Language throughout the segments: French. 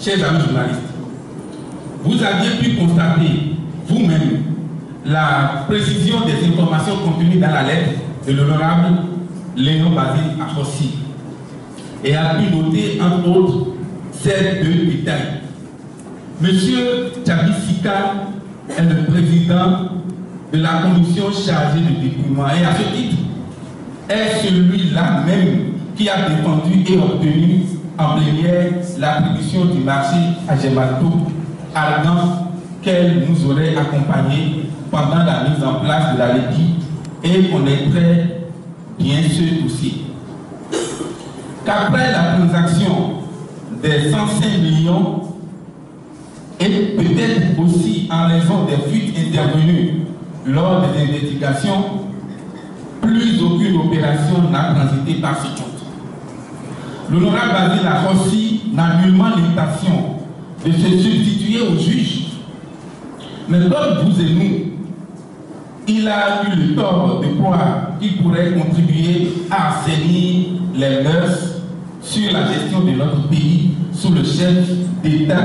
chers amis journalistes, vous aviez pu constater vous-même la précision des informations contenues dans la lettre de l'honorable Léon Basile Akossi et a pu noter entre autres ces deux détails. Monsieur Tchabi Sika est le président de la commission chargée du dépouillement et à ce titre est celui-là même qui a défendu et obtenu en plénière l'attribution du marché à Gemato, arguant qu'elle nous aurait accompagnés pendant la mise en place de la LEDI et connaîtrait bien ce dossier. Qu'après la transaction des 105 millions et peut-être aussi en raison des fuites intervenues lors des investigations, plus aucune opération n'a transité par ce compte. L'honorable Basile Akossi n'a nullement l'intention de se substituer au juge, mais comme vous et nous, il a eu le tort de croire qu'il pourrait contribuer à assainir les mœurs sur la gestion de notre pays sous le chef d'État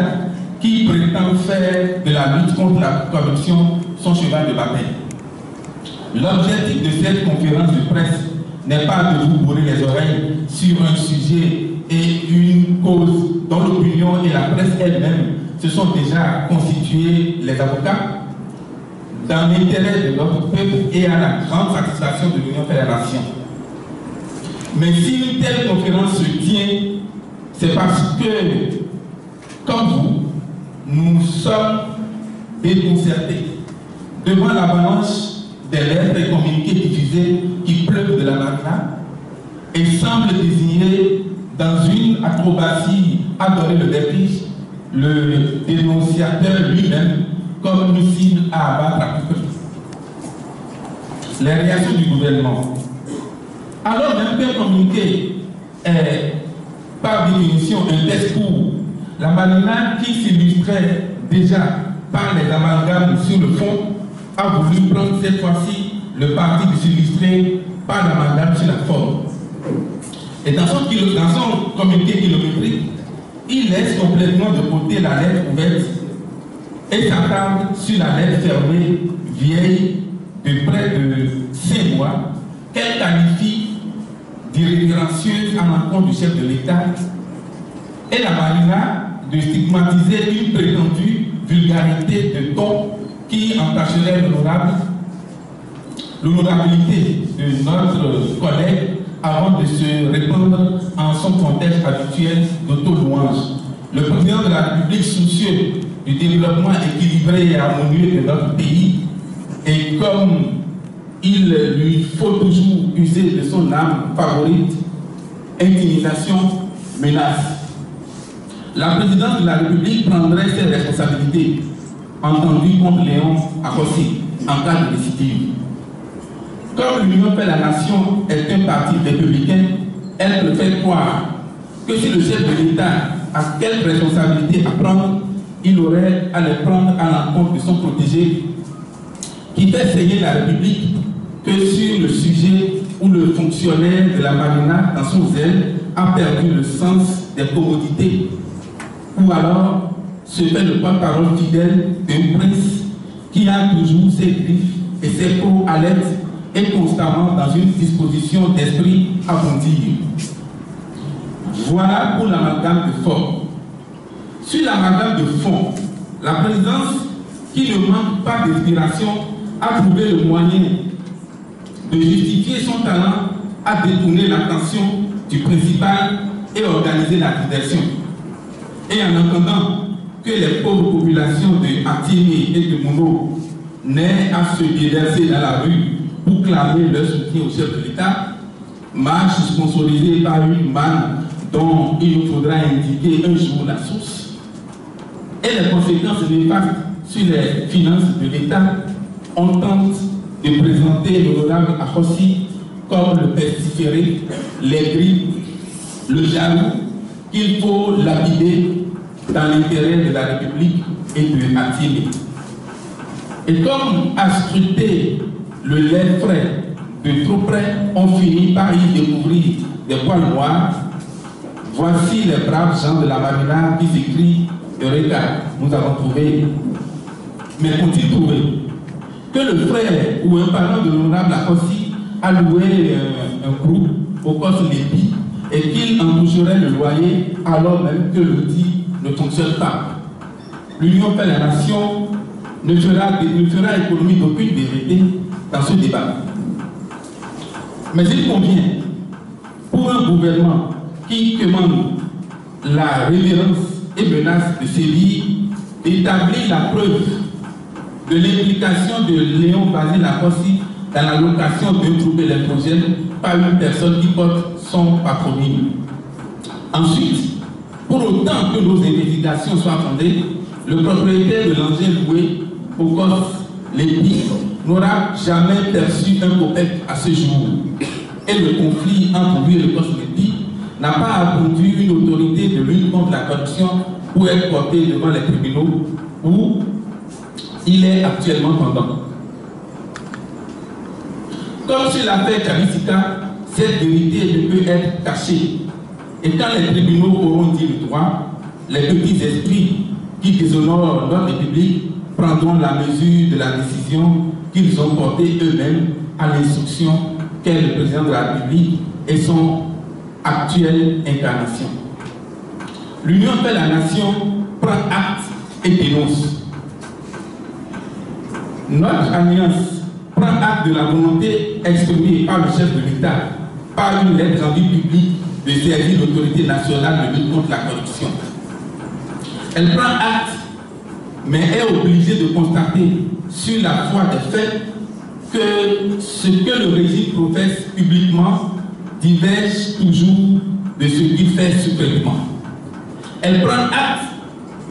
qui prétend faire de la lutte contre la corruption son cheval de bataille. L'objectif de cette conférence de presse n'est pas de vous bourrer les oreilles sur un sujet et une cause dont l'opinion et la presse elle-même se sont déjà constitués les avocats dans l'intérêt de notre peuple et à la grande satisfaction de l'Union Fédération. Mais si une telle conférence se tient, c'est parce que, comme vous, nous sommes déconcertés devant l'avalanche des lettres et communiqués diffusés qui pleuvent de la marina et semblent désigner dans une acrobatie à donner le vertige le dénonciateur lui-même comme une cible à abattre à tout prix. Les réactions du gouvernement. Alors même qu'un communiqué est par définition un test pour la marina qui s'illustrait déjà par les amalgames sur le fond a voulu prendre cette fois-ci le parti de s'illustrer par l'amalgame sur la forme. Et dans son communiqué kilométrique, il laisse complètement de côté la lettre ouverte et s'attarde sur la lettre fermée vieille de près de 5 mois qu'elle qualifie d'irrévérencieuse à l'encontre du chef de l'État et la marina de stigmatiser une prétendue vulgarité de ton qui entacherait l'honorabilité de notre collègue avant de se répandre en son contexte habituel d'auto-louange. Le président de la République, soucieux du développement équilibré et harmonieux de notre pays, et comme il lui faut toujours user de son âme favorite, intimidation, menace. La présidence de la République prendrait ses responsabilités, entendues contre Léon Akossi, en cas de récidive. Comme l'Union fait la nation est un parti républicain, elle préfère croire que si le chef de l'État a quelque responsabilité à prendre, il aurait à les prendre à l'encontre de son protégé qui fait saigner la République que sur le sujet où le fonctionnaire de la marina, dans son zèle, a perdu le sens des commodités, ou alors se fait le porte-parole fidèle d'un prince qui a toujours ses griffes et ses crocs à l'aide et constamment dans une disposition d'esprit à bondir. Voilà pour l'amalgame de forme. Sur l'amalgame de fond, la présidence, qui ne manque pas d'inspiration, a trouvé le moyen de justifier son talent à détourner l'attention du principal et organiser la diversion. Et en attendant que les pauvres populations de Atimi et de Mono n'aient à se déverser dans la rue pour clamer leur soutien au chef de l'État, marche sponsorisée par une manne dont il nous faudra indiquer un jour la source, et les conséquences néfastes sur les finances de l'État, on tente de présenter l'honorable Akossi comme le pestiféré, l'aigri, le jaloux, qu'il faut lapider dans l'intérêt de la République et de Atimi. Et comme à scruter le lait frais de trop près, on finit par y découvrir des poils noirs. voici les braves gens de la Marina qui s'écrient Eureka, nous avons trouvé. Mais qu'ont-ils trouvé? Que le frère ou un parent de l'honorable Akossi a loué un groupe au poste Lépi et qu'il en toucherait le loyer alors même que l'outil ne fonctionne pas. L'Union fait la nation ne fera économie d'aucune vérité dans ce débat. Mais il convient, pour un gouvernement qui commande la révérence et menace de sévir, d'établir la preuve de l'implication de Léon Basile Akossi dans la location d'un trouble électrogène par une personne qui porte son patronyme. Ensuite, pour autant que nos investigations soient fondées, le propriétaire de l'engin loué au COS Lépi n'aura jamais perçu un copec à ce jour. Et le conflit entre lui et le COS Lépi n'a pas attendu une autorité de lutte contre la corruption pour être porté devant les tribunaux où il est actuellement pendant. Comme sur l'affaire Kalisika, cette vérité ne peut être cachée. Et quand les tribunaux auront dit le droit, les petits esprits qui déshonorent notre République prendront la mesure de la décision qu'ils ont portée eux-mêmes à l'instruction qu'est le président de la République et son actuelle incarnation. L'Union fait la nation prend acte et dénonce. Notre alliance prend acte de la volonté exprimée par le chef de l'État par une lettre rendue publique de servir l'autorité nationale de lutte contre la corruption. Elle prend acte, mais est obligée de constater sur la foi des faits que ce que le régime professe publiquement diverge toujours de ce qu'il fait secrètement. Elle prend acte,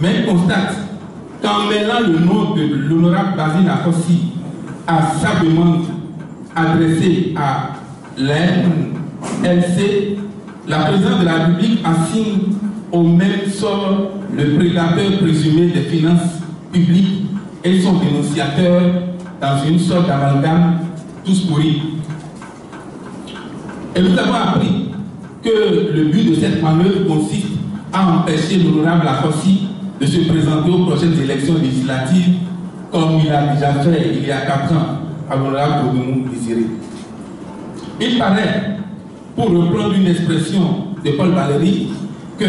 mais constate qu'en mêlant le nom de l'honorable Basile Akossi à sa demande adressée à l'NLC, la présidente de la République assigne au même sort le prédateur présumé des finances publiques et son dénonciateur dans une sorte d'amalgame tous pourris. Et nous avons appris que le but de cette manœuvre consiste à empêcher l'honorable Akossi de se présenter aux prochaines élections législatives comme il a déjà fait il y a 4 ans à l'honorable Odomou Désiré. Il paraît, pour reprendre une expression de Paul Valéry, que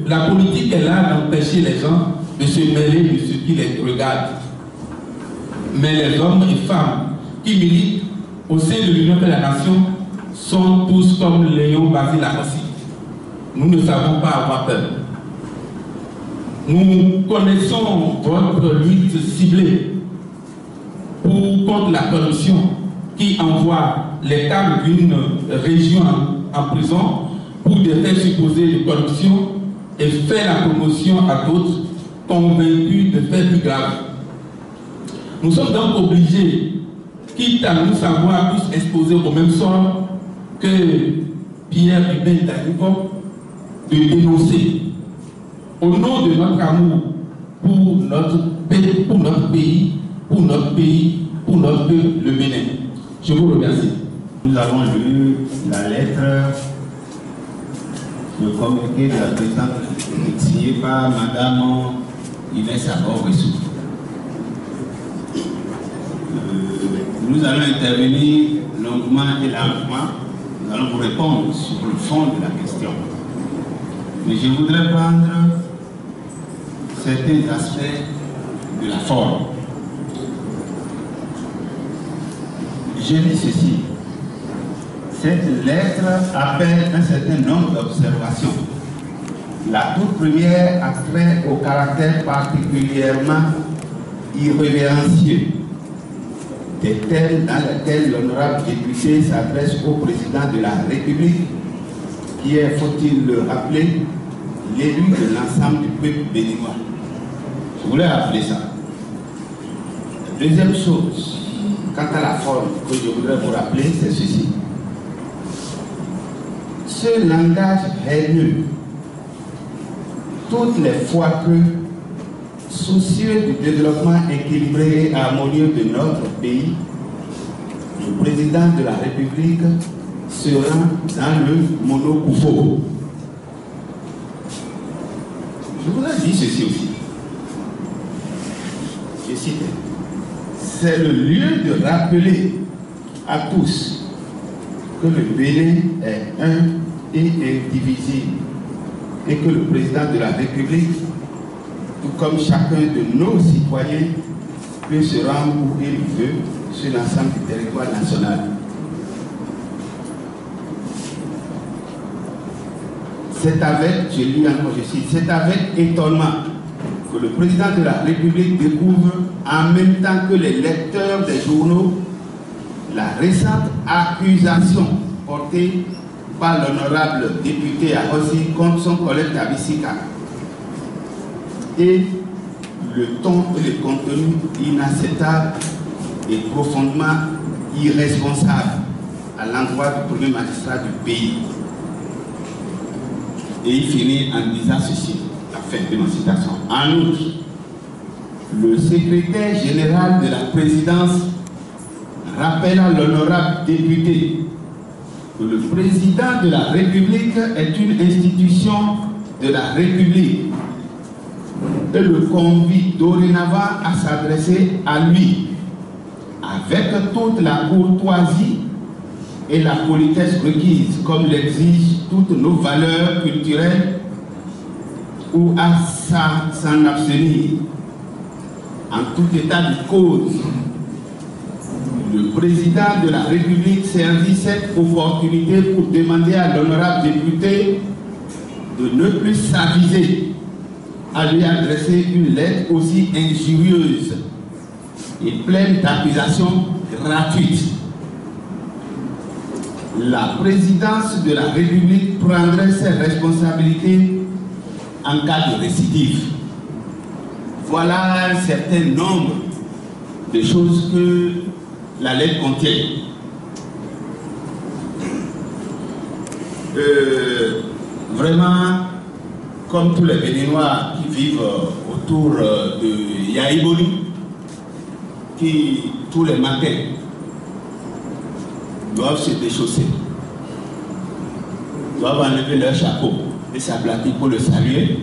la politique est là d'empêcher les gens de se mêler de ce qui les regarde. Mais les hommes et femmes qui militent au sein de l'Union de la Nation sont tous comme Léon Basile Akossi. Nous ne savons pas avoir peur. Nous connaissons votre lutte ciblée contre la corruption qui envoie les cadres d'une région en prison pour des faits supposés de corruption et fait la promotion à d'autres convaincus de faits plus graves. Nous sommes donc obligés, quitte à nous savoir tous exposés au même sort que Pierre Hubert Danivo, de dénoncer au nom de notre amour pour notre pays, pour notre pays, pour notre peuple, le Bénin. Je vous remercie. Nous avons lu la lettre, le communiqué de la présidente signé par Madame Inès Abor-Wessou. Nous allons intervenir longuement et largement. Nous allons vous répondre sur le fond de la question. Mais je voudrais prendre certains aspects de la forme. Je dis ceci. Cette lettre appelle un certain nombre d'observations. La toute première a trait au caractère particulièrement irrévérencieux des thèmes dans lesquels l'honorable député s'adresse au président de la République, qui est, faut-il le rappeler, l'élu de l'ensemble du peuple béninois. Je voulais rappeler ça. Deuxième chose, quant à la forme que je voudrais vous rappeler, c'est ceci. Ce langage haineux, toutes les fois que, soucieux du développement équilibré et harmonieux de notre pays, le président de la République se rend dans le monocoufo. Je voudrais dire ceci aussi. Je cite, c'est le lieu de rappeler à tous que le Bénin est un et indivisible et que le président de la République, tout comme chacun de nos citoyens, peut se rendre où il veut sur l'ensemble du territoire national. C'est avec, je lis encore, je cite, c'est avec étonnement que le président de la République découvre en même temps que les lecteurs des journaux la récente accusation portée par l'honorable député à Rossi contre son collègue Tabissika et le ton et le contenu inacceptable et profondément irresponsable à l'endroit du premier magistrat du pays. Et il finit en disant ceci, la fin de ma citation. En outre, le secrétaire général de la présidence rappelle à l'honorable député que le président de la République est une institution de la République et le convie dorénavant à s'adresser à lui avec toute la courtoisie et la politesse requise, comme l'exigent toutes nos valeurs culturelles, ou à s'en abstenir. En tout état de cause, le président de la République saisit cette opportunité pour demander à l'honorable député de ne plus s'aviser à lui adresser une lettre aussi injurieuse et pleine d'accusations gratuites. La présidence de la République prendrait ses responsabilités en cas de récidive. Voilà un certain nombre de choses que la lettre contient. Vraiment, comme tous les Béninois qui vivent autour de Yaïboli, qui tous les matins doivent se déchausser, doivent enlever leur chapeau et s'aplatir pour le saluer.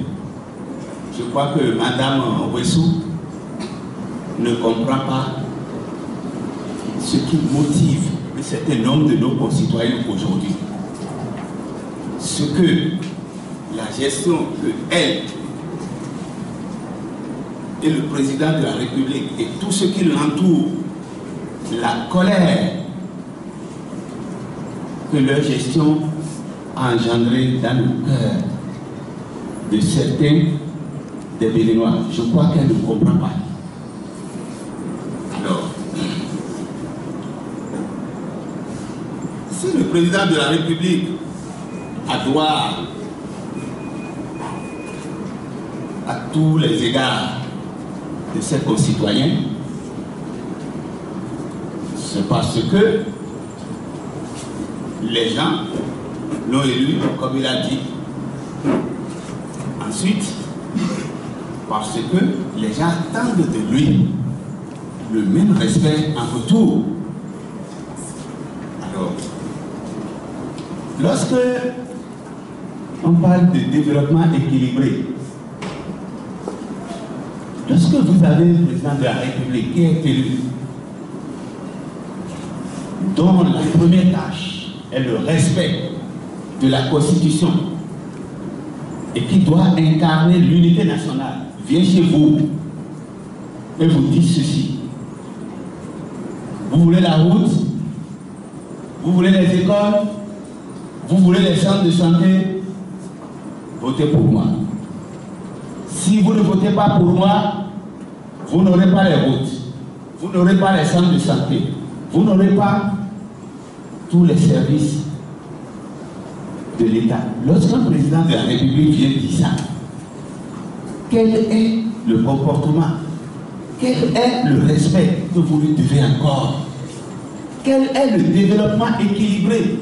Je crois que Madame Wessou ne comprend pas ce qui motive un certain nombre de nos concitoyens aujourd'hui. Ce que la gestion que elle et le président de la République et tout ce qui l'entoure, la colère que leur gestion a engendré dans le cœur de certains des Béninois. Je crois qu'elle ne comprend pas. Alors, si le président de la République a droit à tous les égards de ses concitoyens, c'est parce que les gens l'ont élu, comme il a dit. Ensuite, parce que les gens attendent de lui le même respect en retour. Alors, lorsque on parle de développement équilibré, lorsque vous avez le président de la République qui est élu, dont la première tâche est le respect de la Constitution et qui doit incarner l'unité nationale, vient chez vous et vous dit ceci. Vous voulez la route, vous voulez les écoles, vous voulez les centres de santé, votez pour moi. Si vous ne votez pas pour moi, vous n'aurez pas les routes, vous n'aurez pas les centres de santé, vous n'aurez pas tous les services de l'État. Lorsqu'un président de la République vient dire ça, quel est le comportement? Quel est le respect que vous lui devez encore? Quel est le développement équilibré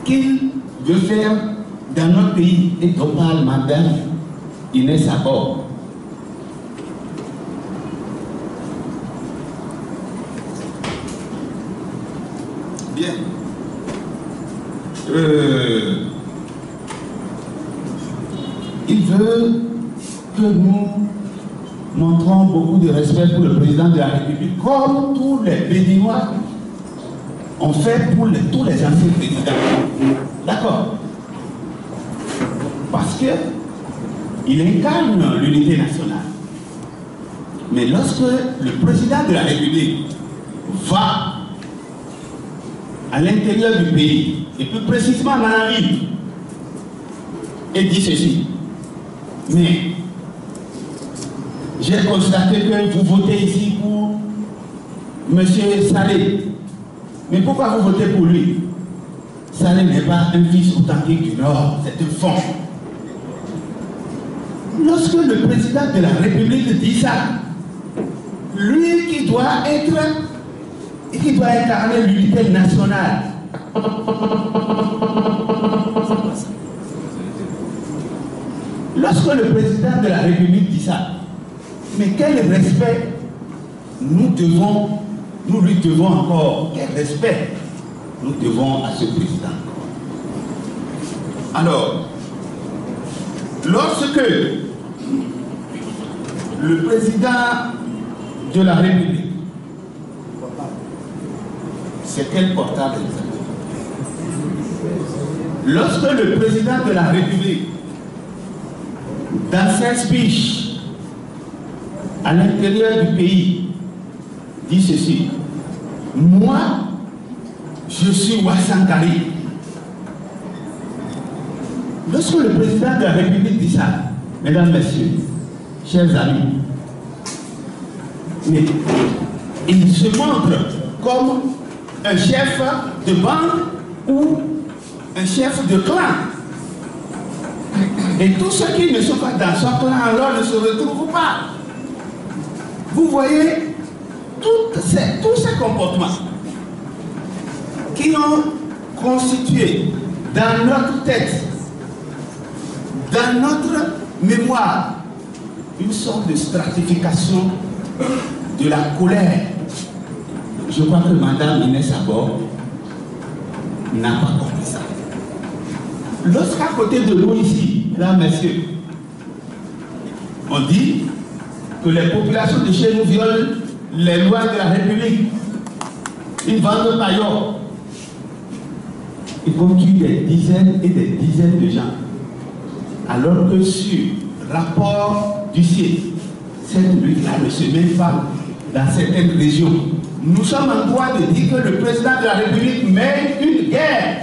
qu'il veut faire dans notre pays et dont parle Madame Inès Abor? Bien. veut que nous montrons beaucoup de respect pour le président de la République, comme tous les Béninois ont fait pour tous les anciens présidents. D'accord? Parce qu'il incarne l'unité nationale. Mais lorsque le président de la République va à l'intérieur du pays, et plus précisément dans la ville, et dit ceci: mais j'ai constaté que vous votez ici pour M. Salé. Mais pourquoi vous votez pour lui? Salé n'est pas un fils authentique du Nord, c'est un fond. Lorsque le président de la République dit ça, lui qui doit incarner l'unité nationale, lorsque le président de la République dit ça, mais quel respect nous lui devons encore, quel respect nous devons à ce président? Alors, lorsque le président de la République, c'est quel portable exactement? Lorsque le président de la République, dans sa speech à l'intérieur du pays, dit ceci: moi, je suis Wassankari. Lorsque le président de la République dit ça, mesdames, messieurs, chers amis, mais il se montre comme un chef de bande ou un chef de clan. Et tous ceux qui ne sont pas dans son clan alors ne se retrouvent pas. Vous voyez tous ces comportements qui ont constitué dans notre tête, dans notre mémoire, une sorte de stratification de la colère. Je crois que Mme Inès Abor n'a pas compris ça. Lorsqu'à côté de nous ici, mesdames, messieurs, on dit que les populations de chez nous violent les lois de la République, ils vendent paillot, ils vont tuer des dizaines et des dizaines de gens, alors que sur rapport du ciel, cette lutte-là ne se met pas dans certaines régions. Nous sommes en droit de dire que le président de la République mène une guerre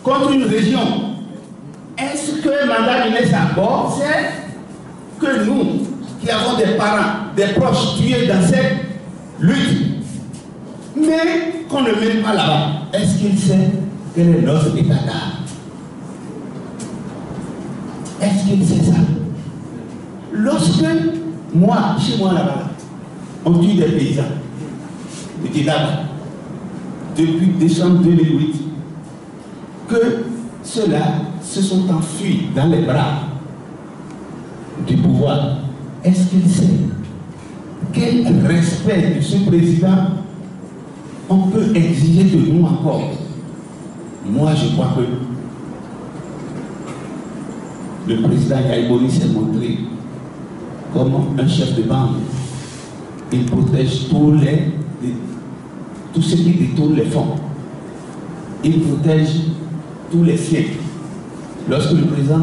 contre une région. Est-ce que Mme Inès Abor sait que nous, qui avons des parents, des proches tués dans cette lutte, mais qu'on ne mène pas là-bas, est-ce qu'il sait quel est notre état d'âme? Est-ce qu'il sait ça? Lorsque moi, chez moi là-bas, on tue des paysans, je dis là-bas, depuis décembre 2008, que ceux-là se sont enfuis dans les bras du pouvoir. Est-ce qu'il sait quel respect de ce président on peut exiger de nous encore? Moi, je crois que le président Yaïboni s'est montré comme un chef de bande. Il protège tous ceux qui détournent les fonds. Il protège tous les siens. Lorsque le président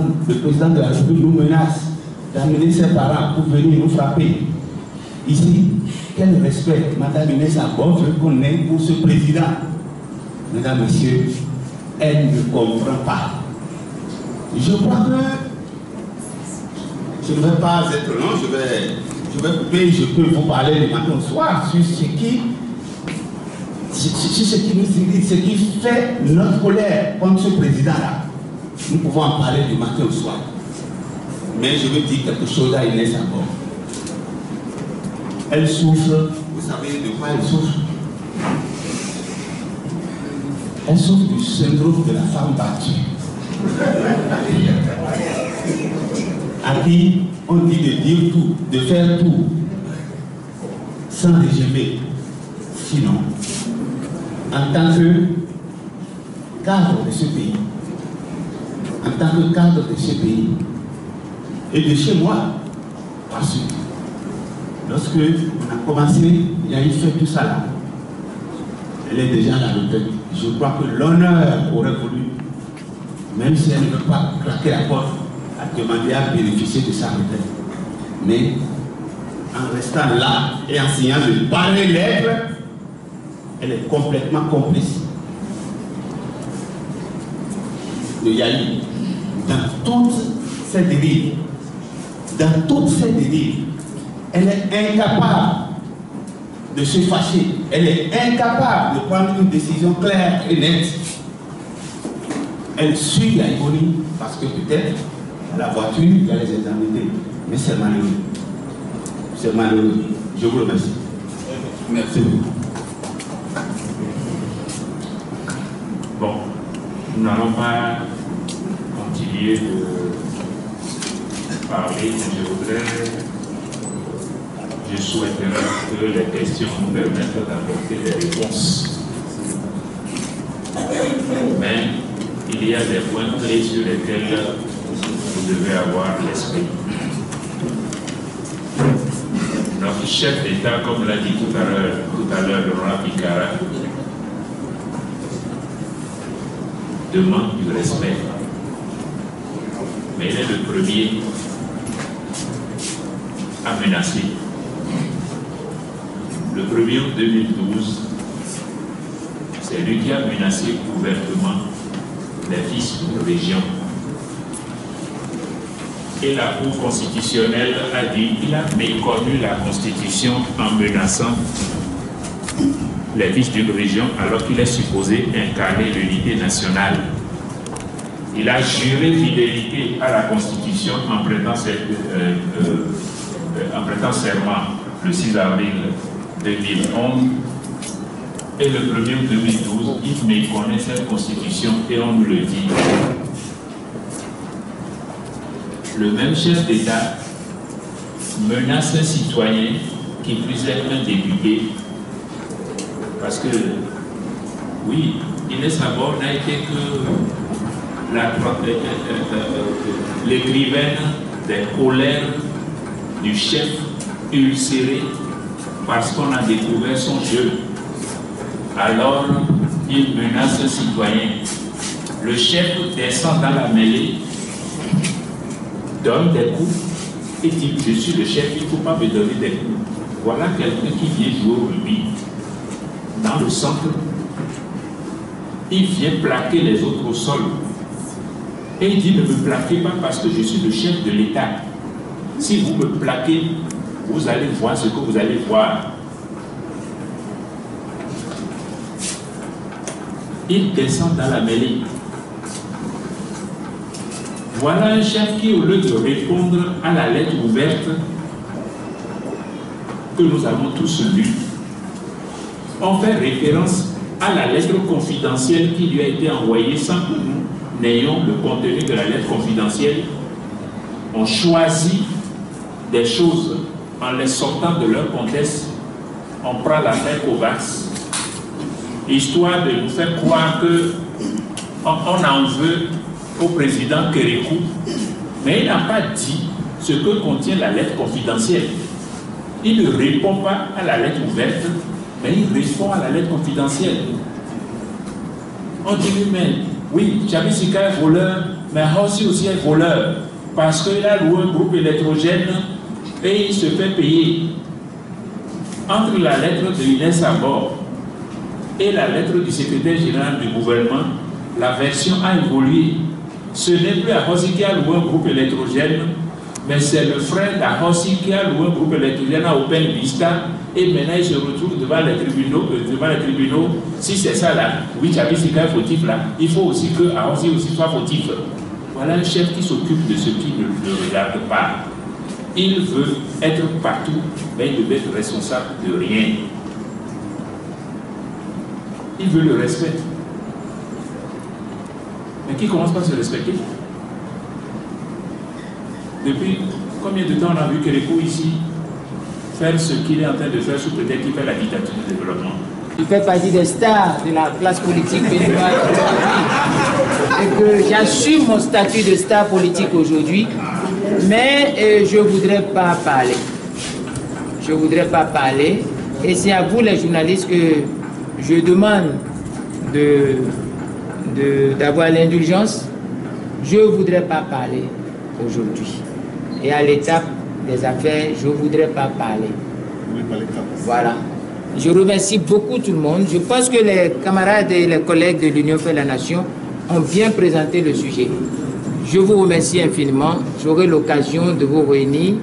de la République nous menace d'amener ses parents pour venir nous frapper, ici, quel respect Mme Inès Abor veut qu'on ait pour ce président? Mesdames, Messieurs, elle ne comprend pas. Je crois que je ne vais pas être long, je vais couper, je peux vous parler du matin au soir sur ce qui nous irrite, ce qui fait notre colère contre ce président-là. Nous pouvons en parler du matin au soir. Mais je veux dire quelque chose à Inès Abor. Elle souffre, vous savez de quoi elle souffre? Elle souffre du syndrome de la femme battue. À qui on dit de dire tout, de faire tout, sans régimer. Sinon, en tant que cadre de ce pays, et de chez moi. Parce que lorsque on a commencé, il y a eu fait tout ça là. Elle est déjà à la retraite. Je crois que l'honneur aurait voulu, même si elle ne veut pas craquer la porte, à demander à bénéficier de sa retraite. Mais en restant là et en signant de pareilles lettres, elle est complètement complice de Yahi. Dans toutes ces dérives, elle est incapable de se fâcher, elle est incapable de prendre une décision claire et nette. Elle suit Yahi parce que peut-être la voiture, il y a les indemnités, mais c'est malheureux. C'est malheureux. Je vous remercie. Merci. Bon, nous n'allons pas continuer de parler, mais je souhaiterais que les questions nous permettent d'apporter des réponses. Mais il y a des points clés sur lesquels vous devez avoir l'esprit. Notre chef d'État, comme l'a dit tout à l'heure Laurent Picara, demande du respect. Mais il est le premier à menacer. Le premier en 2012, c'est lui qui a menacé ouvertement les fils d'une région. Et la Cour constitutionnelle a dit qu'il a méconnu la Constitution en menaçant les fils d'une région alors qu'il est supposé incarner l'unité nationale. Il a juré fidélité à la Constitution en prêtant serment le 6 avril 2011 et le 1er 2012, il méconnaît cette Constitution et on nous le dit. Le même chef d'État menace un citoyen qui plus est un député parce que, oui, Inès Abor n'a été que l'écrivaine des colères du chef ulcéré parce qu'on a découvert son jeu. Alors, il menace un citoyen. Le chef descend dans la mêlée, donne des coups et dit « Je suis le chef, il ne faut pas me donner des coups ». Voilà quelqu'un qui vient jouer au rugby dans le centre. Il vient plaquer les autres au sol. Et il dit « Ne me plaquez pas parce que je suis le chef de l'État. Si vous me plaquez, vous allez voir ce que vous allez voir. » Il descend dans la mêlée. Voilà un chef qui, au lieu de répondre à la lettre ouverte que nous avons tous lue, on fait référence à la lettre confidentielle qui lui a été envoyée sans que nous n'ayons le contenu de la lettre confidentielle. On choisit des choses en les sortant de leur contexte. On prend l'affaire Kovacs, histoire de nous faire croire qu'on en veut au président Kérékou, mais il n'a pas dit ce que contient la lettre confidentielle. Il ne répond pas à la lettre ouverte, mais il répond à la lettre confidentielle. On dit lui-même, oui, Javi Sika est voleur, mais Hossi aussi est voleur, parce qu'il a loué un groupe électrogène et il se fait payer. Entre la lettre de Inès Abor et la lettre du secrétaire général du gouvernement, la version a évolué. Ce n'est plus Ahossi qui a loué un groupe électrogène, mais c'est le frère d'Ahossi qui a loué un groupe électrogène à Open Vista, et maintenant il se retrouve devant les tribunaux. Si c'est ça là, oui, Javi Sika est fautif là, il faut aussi que Ahossi aussi soit fautif. Voilà un chef qui s'occupe de ce qui ne le regarde pas. Il veut être partout, mais il devait être responsable de rien. Il veut le respect. Mais qui commence par se respecter? Depuis combien de temps on a vu Kérékou ici faire ce qu'il est en train de faire sous prétexte qu'il fait la dictature du développement? Il fait partie des stars de la classe politique béninoise aujourd'hui. Et que j'assume mon statut de star politique aujourd'hui. Mais je ne voudrais pas parler. Je ne voudrais pas parler. Et c'est à vous les journalistes que je demande d'avoir l'indulgence. Je ne voudrais pas parler aujourd'hui. Et à l'étape des affaires, je ne voudrais pas parler. Voilà. Je remercie beaucoup tout le monde. Je pense que les camarades et les collègues de l'Union pour la Nation ont bien présenté le sujet. Je vous remercie infiniment. J'aurai l'occasion de vous réunir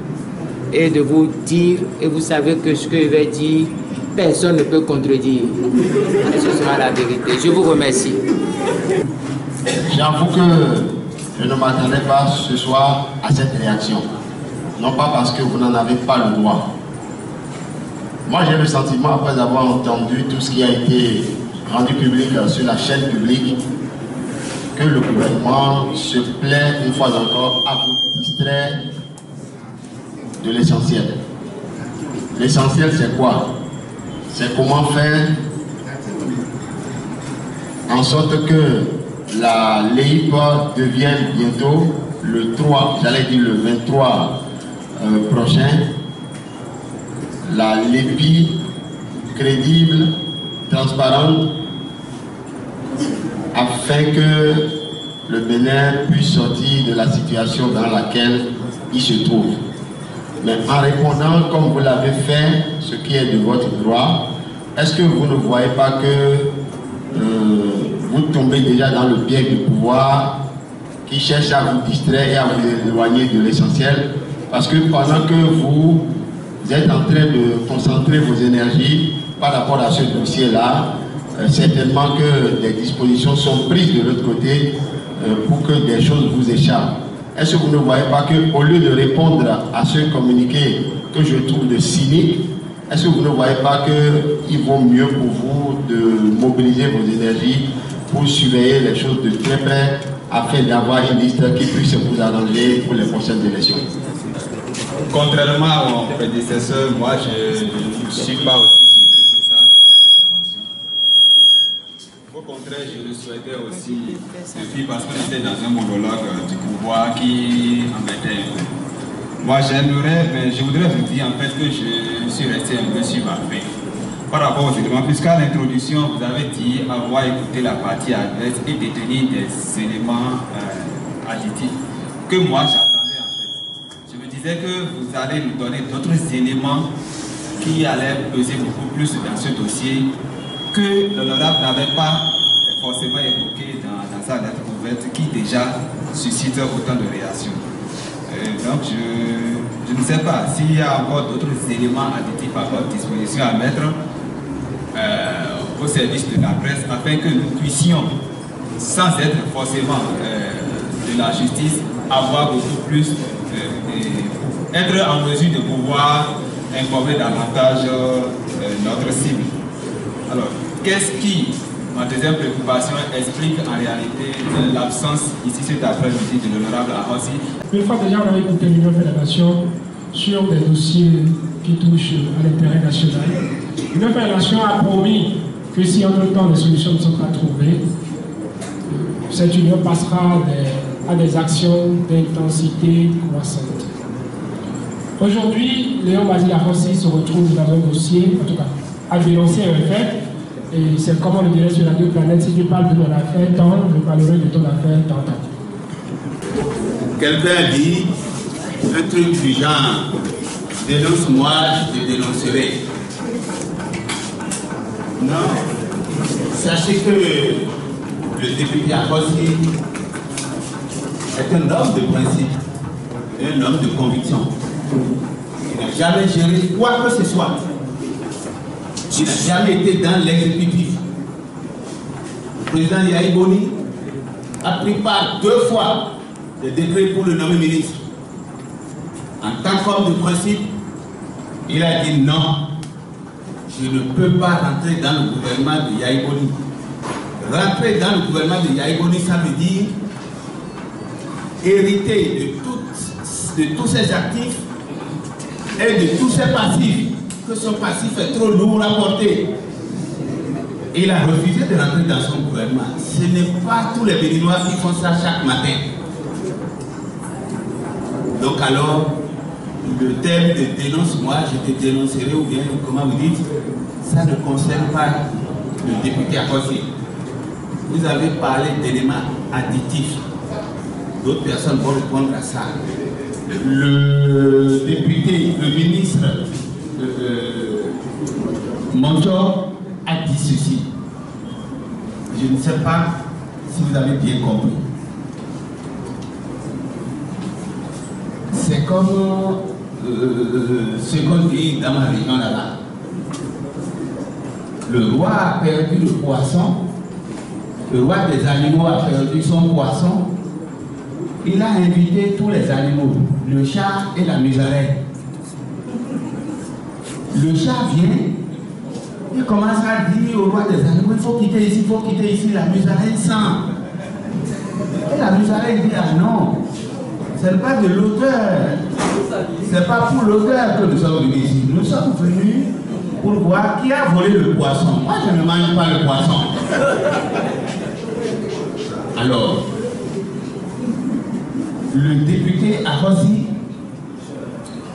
et de vous dire, et vous savez que ce que je vais dire, personne ne peut contredire. Et ce sera la vérité. Je vous remercie. J'avoue que je ne m'attendais pas ce soir à cette réaction. Non pas parce que vous n'en avez pas le droit. Moi, j'ai le sentiment, après avoir entendu tout ce qui a été rendu public sur la chaîne publique, que le gouvernement se plaît une fois encore à vous distraire de l'essentiel. L'essentiel, c'est quoi? C'est comment faire en sorte que la LEIP devienne bientôt le 3, j'allais dire le 23 prochain, la LEPI crédible, transparente, afin que le Bénin puisse sortir de la situation dans laquelle il se trouve. Mais en répondant comme vous l'avez fait, ce qui est de votre droit, est-ce que vous ne voyez pas que vous tombez déjà dans le piège du pouvoir qui cherche à vous distraire et à vous éloigner de l'essentiel? Parce que pendant que vous êtes en train de concentrer vos énergies par rapport à ce dossier-là, certainement que des dispositions sont prises de l'autre côté pour que des choses vous échappent. Est-ce que vous ne voyez pas qu'au lieu de répondre à ce communiqué que je trouve de cynique, est-ce que vous ne voyez pas qu'il vaut mieux pour vous de mobiliser vos énergies pour surveiller les choses de très près afin d'avoir une liste qui puisse vous arranger pour les prochaines élections? Contrairement à mon prédécesseur, moi je ne suis pas aussi surpris que ça de votre intervention. Au contraire, je le souhaitais aussi depuis parce qu'on était dans un monologue du pouvoir qui embêtait un peu. Moi j'aimerais, mais je voudrais vous dire en fait que je suis resté un peu sur ma faim par rapport aux éléments, puisqu'à l'introduction vous avez dit avoir écouté la partie adverse et détenir des éléments additifs que moi j'attendais en fait. Je me disais que vous allez nous donner d'autres éléments qui allaient peser beaucoup plus dans ce dossier que l'honorable n'avait pas forcément évoqué dans sa lettre ouverte qui déjà suscite autant de réactions. Donc je ne sais pas s'il y a encore d'autres éléments additifs à votre disposition à mettre au service de la presse afin que nous puissions, sans être forcément de la justice, avoir beaucoup plus, être en mesure de pouvoir informer davantage notre cible. Alors, qu'est-ce qui, ma deuxième préoccupation, explique en réalité l'absence ici cet après-midi de l'honorable Ahossi? Une fois déjà, on a écouté l'Union pour la Nation sur des dossiers qui touchent à l'intérêt national. L'Union pour la Nation a promis que si entre-temps les solutions ne sont pas trouvées, cette union passera à des actions d'intensité croissante. Aujourd'hui, Léon Basile Ahossi se retrouve dans un dossier, en tout cas, à dénoncer un fait, et c'est comme on le dirait sur la deux planètes, si tu parles de mon affaire, tant, je parlerai de ton affaire, tant. Quelqu'un dit un truc du genre, dénonce-moi, je te dénoncerai. Non. Sachez que le député Ahossi est un homme de principe, un homme de conviction. Il n'a jamais géré quoi que ce soit. Il n'a jamais été dans l'exécutif. Le président Yahi Boni a pris part 2 fois le décret pour le nommer ministre. En tant qu'homme de principe, il a dit non, je ne peux pas rentrer dans le gouvernement de Yahi Boni. Rentrer dans le gouvernement de Yahi Boni, ça veut dire hériter de tous ses actifs et de tous ses passifs, que son passif est trop lourd à porter. Il a refusé de rentrer dans son gouvernement. Ce n'est pas tous les Béninois qui font ça chaque matin. Donc alors, le thème de dénonce, moi je te dénoncerai, ou bien comment vous dites, ça ne concerne pas le député Akossi. Vous avez parlé d'éléments additifs. D'autres personnes vont répondre à ça. Le député, le ministre Montor a dit ceci. Je ne sais pas si vous avez bien compris. C'est comme ce qu'on dit dans ma région là-bas. Le roi a perdu le poisson, le roi des animaux a perdu son poisson. Il a invité tous les animaux, le chat et la musaraigne. Le chat vient, il commence à dire au roi des animaux, il faut quitter ici, la musaraigne sent. Et la musaraigne dit, ah non, ce n'est pas de l'odeur, c'est pas pour l'odeur que nous sommes venus ici. Nous sommes venus pour voir qui a volé le poisson. Moi, je ne mange pas le poisson. Alors, le député Akossi,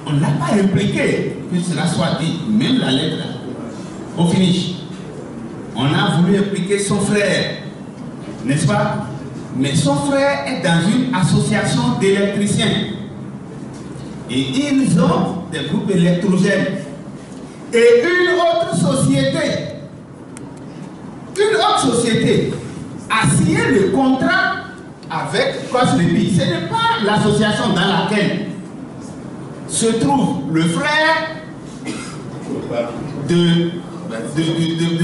on ne l'a pas impliqué que cela soit dit, même la lettre, au finish. On a voulu impliquer son frère, n'est-ce pas? Mais son frère est dans une association d'électriciens. Et ils ont des groupes électrogènes. Et une autre société a signé le contrat avec Coslepi. Ce n'est pas l'association dans laquelle se trouve le frère de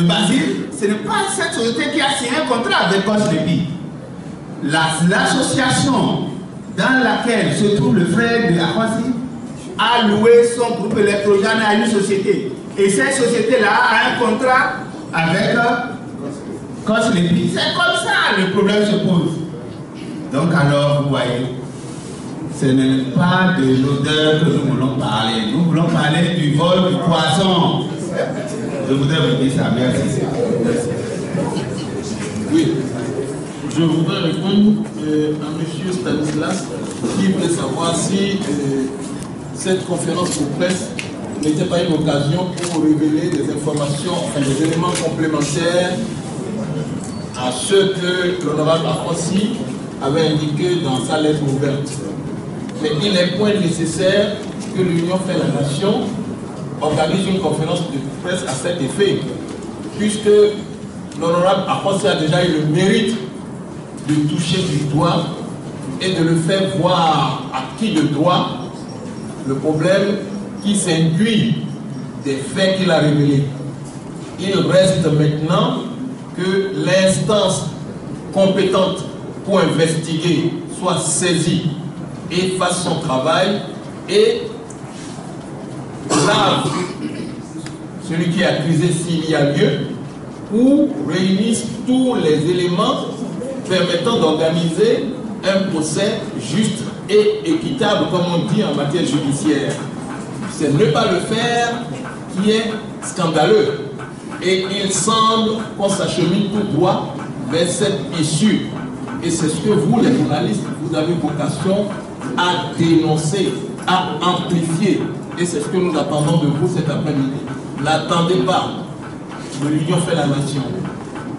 Basile. Ce n'est pas cette société qui a signé un contrat avec Coslepi. L'association dans laquelle se trouve le frère de Akossi a loué son groupe électrogène à une société. Et cette société-là a un contrat avec Coslepi. C'est comme ça le problème se pose. Donc alors, vous voyez, ce n'est pas de l'odeur que nous voulons parler. Nous voulons parler du vol du poisson. Je voudrais vous dire ça. Merci. Oui. Je voudrais répondre à M. Stanislas qui voulait savoir si cette conférence de presse n'était pas une occasion pour révéler des informations, enfin des éléments complémentaires à ceux que l'honorable Akossi avait indiqué dans sa lettre ouverte. Mais il n'est point nécessaire que l'Union fait la Nation organise une conférence de presse à cet effet, puisque l'honorable Akossi a déjà eu le mérite de toucher du doigt et de le faire voir à qui de droit le problème qui s'induit des faits qu'il a révélés. Il reste maintenant que l'instance compétente pour investiguer soit saisie et fasse son travail et lave celui qui est accusé s'il y a lieu, ou réunisse tous les éléments permettant d'organiser un procès juste et équitable, comme on dit en matière judiciaire. C'est ne pas le faire qui est scandaleux. Et il semble qu'on s'achemine tout droit vers cette issue. Et c'est ce que vous, les journalistes, vous avez vocation à dénoncer, à amplifier. Et c'est ce que nous attendons de vous cet après-midi. N'attendez pas de l'Union fait la Nation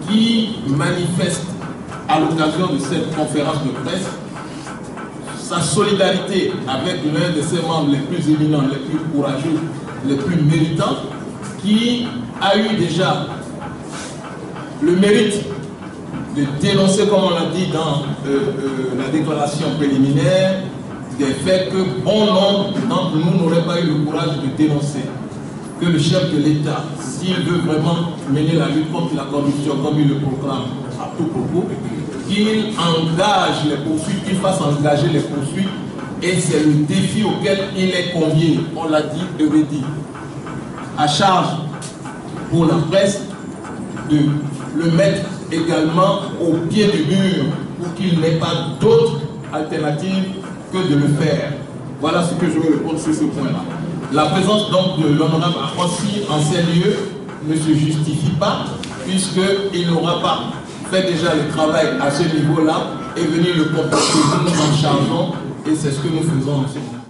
qui manifeste à l'occasion de cette conférence de presse sa solidarité avec l'un de ses membres les plus éminents, les plus courageux, les plus méritants, qui a eu déjà le mérite de dénoncer, comme on l'a dit dans la déclaration préliminaire, des faits que bon nombre d'entre nous n'auraient pas eu le courage de dénoncer. Que le chef de l'État, s'il veut vraiment mener la lutte contre la corruption comme il le proclame à tout propos, qu'il engage les poursuites, qu'il fasse engager les poursuites, et c'est le défi auquel il est convié, on l'a dit et redit. À charge pour la presse de le mettre également au pied du mur pour qu'il n'ait pas d'autre alternative que de le faire. Voilà ce que je veux répondre sur ce point-là. La présence donc de l'honorable Akossi en ces lieux ne se justifie pas, puisqu'il n'aura pas fait déjà le travail à ce niveau-là et venir le contacter, nous nous en chargeons Et c'est ce que nous faisons en ce moment.